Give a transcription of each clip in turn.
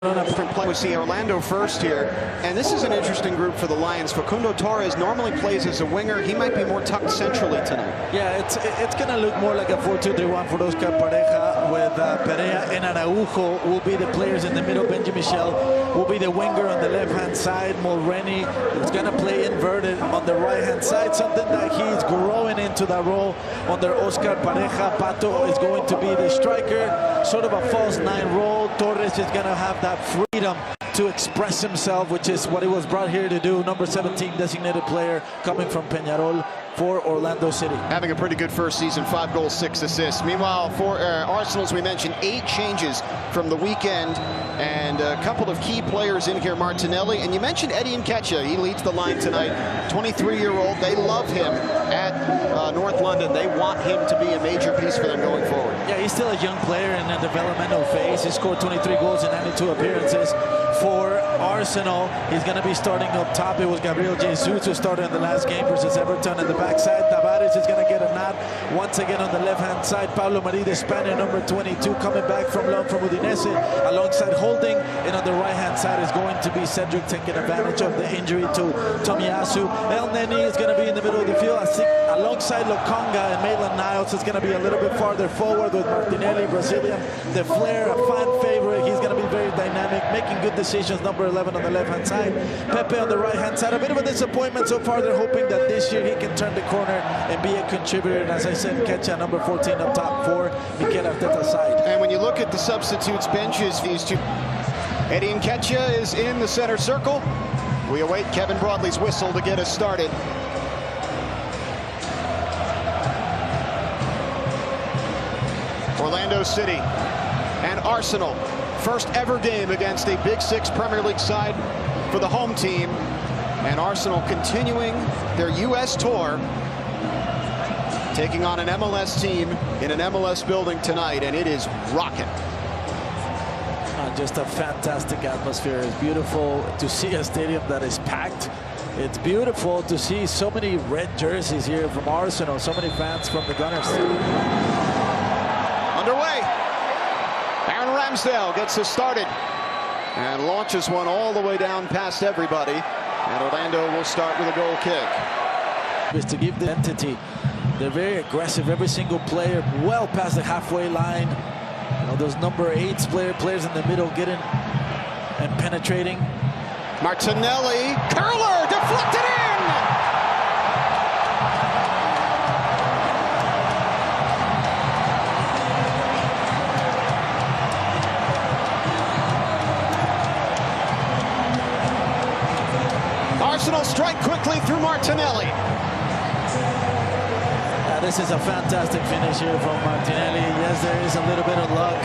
Different play. We see Orlando first here, and this is an interesting group for the Lions. Facundo Torres normally plays as a winger. He might be more tucked centrally tonight. Yeah, it's going to look more like a 4-2-3-1 for Oscar Pareja, with Perea and Araujo will be the players in the middle. Benji Michel will be the winger on the left-hand side. Mulrenny is going to play inverted on the right-hand side, something that he's growing into that role under Oscar Pareja. Pato is going to be the striker, sort of a false nine role. Torres is going to have that freedom to express himself, which is what he was brought here to do. Number 17 designated player coming from Peñarol for Orlando City. Having a pretty good first season, 5 goals, 6 assists. Meanwhile, for Arsenal, as we mentioned, 8 changes from the weekend, and a couple of key players in here, Martinelli. And you mentioned Eddie Nketiah. He leads the line tonight, 23-year-old. They love him at North London. They want him to be a major piece for them going forward. Yeah, he's still a young player in a developmental phase. He scored 23 goals in 92 appearances for Arsenal. He's going to be starting up top. It was Gabriel Jesus who started in the last game versus Everton in the backside. Tavares is going to get a nod once again on the left-hand side. Pablo Mari, the Spaniard, number 22, coming back from loan from Udinese, alongside Holding. And on the right-hand side is going to be Cedric, taking advantage of the injury to Tomiyasu. El Neni is going to be in the middle of the field. I think alongside Lokonga and Maitland-Niles is going to be a little bit farther forward with Martinelli, Brazilian. The Flair, a fan favorite. He's going to be very dynamic, making good decisions. Number 11 on the left-hand side. Pepe on the right-hand side. A bit of a disappointment so far. They're hoping that this year he can turn the corner and be a contributor. And as I said, Nketiah, number 14 up top for Mikel Arteta's side. And when you look at the substitutes benches, these two, Eddie Nketiah is in the center circle. We await Kevin Broadley's whistle to get us started. Orlando City and Arsenal. First ever game against a Big Six Premier League side for the home team. And Arsenal continuing their U.S. tour, taking on an MLS team in an MLS building tonight, and it is rocking. Just a fantastic atmosphere. It's beautiful to see a stadium that is packed. It's beautiful to see so many red jerseys here from Arsenal, so many fans from the Gunners. Underway. Aaron Ramsdale gets us started and launches one all the way down past everybody. And Orlando will start with a goal kick. Is to give the entity. They're very aggressive. Every single player well past the halfway line. You know, those number 8s players in the middle getting and penetrating. Martinelli, curler, deflected in! Arsenal strike quickly through Martinelli. This is a fantastic finish here from Martinelli. Yes, there is a little bit of luck,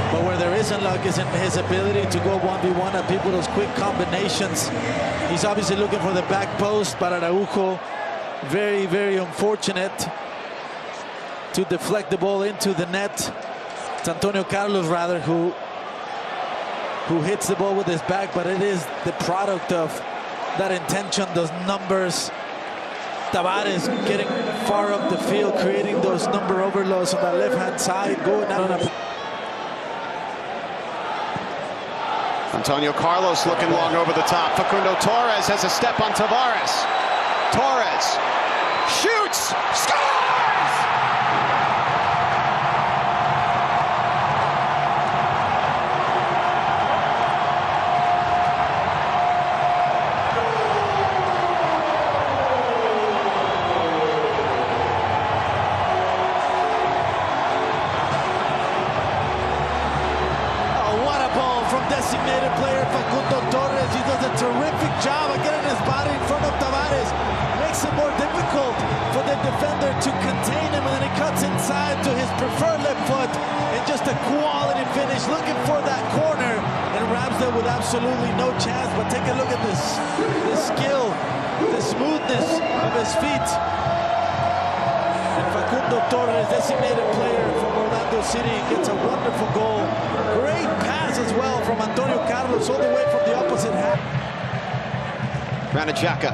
but where there isn't luck is in his ability to go 1v1 and people those quick combinations. He's obviously looking for the back post, but Araujo, very, very unfortunate to deflect the ball into the net. It's Antonio Carlos, rather, who hits the ball with his back, but it is the product of that intention, those numbers. Tavares getting far up the field, creating those number overloads on the left-hand side, going out on a... Antonio Carlos looking long over the top. Facundo Torres has a step on Tavares. Torres shoots, scores! Designated player Facundo Torres. He does a terrific job of getting his body in front of Tavares. Makes it more difficult for the defender to contain him, and then he cuts inside to his preferred left foot. And just a quality finish, looking for that corner. And Ramsdale with absolutely no chance, but take a look at this skill, the smoothness of his feet. And Facundo Torres, designated player from Orlando City, gets a wonderful goal. Great pass as well from Antonio Carlos all the way from the opposite half. Granit Xhaka.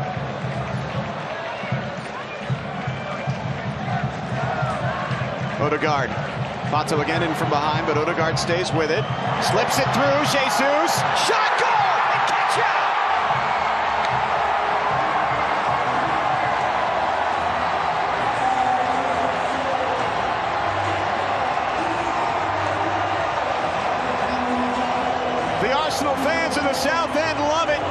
Odegaard Pato again in from behind, but Odegaard stays with it. Slips it through, Jesus. Shot, goal! Nketiah! The Arsenal fans in the South End love it.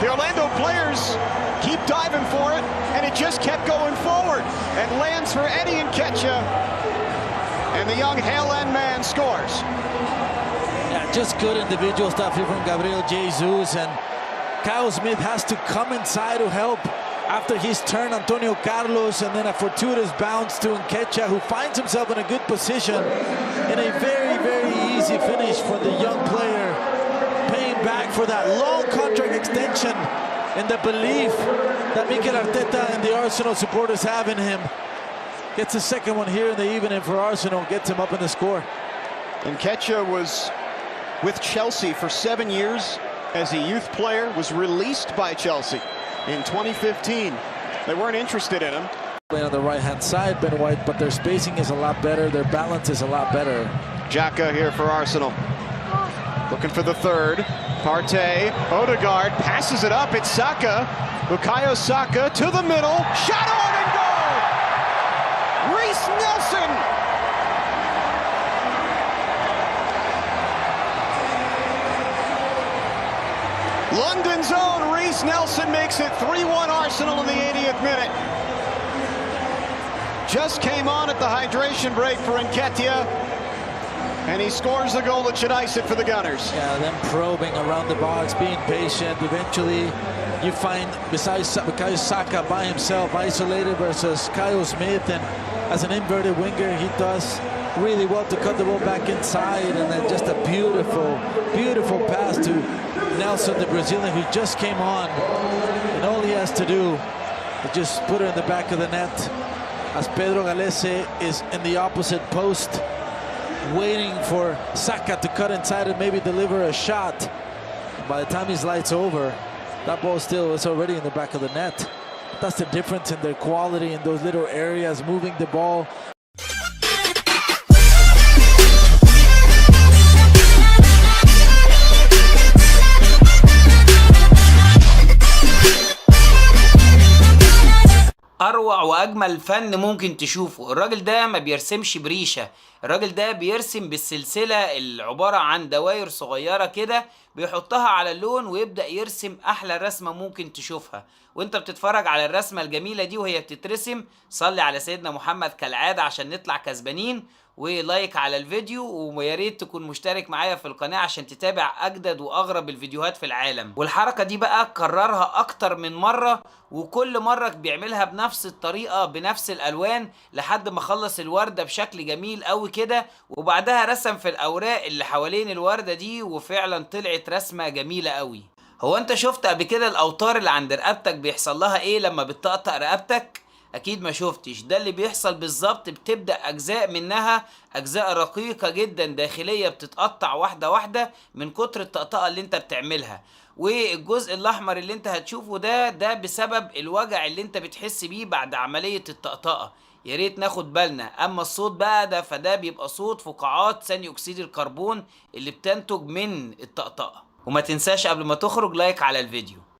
The Orlando players keep diving for it, and it just kept going forward. And lands for Eddie Nketiah, and the young Hale End man scores. Yeah, just good individual stuff here from Gabriel Jesus, and Kyle Smith has to come inside to help after his turn, Antonio Carlos, and then a fortuitous bounce to Nketiah, who finds himself in a good position in a very, very easy finish for the young player, paying back for that long contract extension and the belief that Mikel Arteta and the Arsenal supporters have in him. Gets the second one here in the evening for Arsenal, gets him up in the score. Nketiah was with Chelsea for 7 years as a youth player, was released by Chelsea in 2015. They weren't interested in him. Playing on the right-hand side, Ben White, but their spacing is a lot better, their balance is a lot better. Xhaka here for Arsenal. Looking for the third. Partey, Odegaard passes it up. It's Saka. Bukayo Saka to the middle. Shot on and goal! Reiss Nelson! London's own Reiss Nelson makes it 3-1 Arsenal in the 80th minute. Just came on at the hydration break for Nketiah, and he scores the goal that should ice it for the Gunners. Yeah, them probing around the box, being patient. Eventually, you find, besides Bukayo Saka by himself, isolated versus Kyle Smith, and as an inverted winger, he does really well to cut the ball back inside, and then just a beautiful, beautiful pass to Nelson, the Brazilian, who just came on, and all he has to do is just put it in the back of the net, as Pedro Galese is in the opposite post, waiting for Saka to cut inside and maybe deliver a shot. By the time his light's over, that ball still is already in the back of the net. That's the difference in their quality in those little areas, moving the ball. اروع واجمل فن ممكن تشوفه. الراجل ده ما بيرسمش بريشة، الراجل ده بيرسم بالسلسلة اللي عبارة عن دوائر صغيرة كده، بيحطها على اللون ويبدأ يرسم احلى رسمة ممكن تشوفها. وانت بتتفرج على الرسمة الجميلة دي وهي بتترسم، صلي على سيدنا محمد كالعادة عشان نطلع كسبانين، ولايك على الفيديو، ويا ريت تكون مشترك معايا في القناة عشان تتابع اجدد واغرب الفيديوهات في العالم. والحركة دي بقى كررها اكتر من مرة، وكل مرة بيعملها بنفس الطريقة بنفس الالوان لحد ما خلص الوردة بشكل جميل قوي كده، وبعدها رسم في الاوراق اللي حوالين الوردة دي، وفعلا طلعت رسمة جميلة قوي. هو انت شفت قبل كده الاوتار اللي عند رقبتك بيحصل لها ايه لما بتطقطق رقبتك؟ اكيد ما شفتش. ده اللي بيحصل بالظبط، بتبدأ اجزاء منها، اجزاء رقيقة جدا داخلية بتتقطع واحدة واحدة من كتر الطقطقة اللي انت بتعملها. والجزء الاحمر اللي انت هتشوفه ده بسبب الوجع اللي انت بتحس بيه بعد عملية الطقطقة. يا ريت ناخد بالنا. اما الصوت بقى ده فده بيبقى صوت فقاعات ثاني اكسيد الكربون اللي بتنتج من الطقطقة. وما تنساش قبل ما تخرج لايك على الفيديو.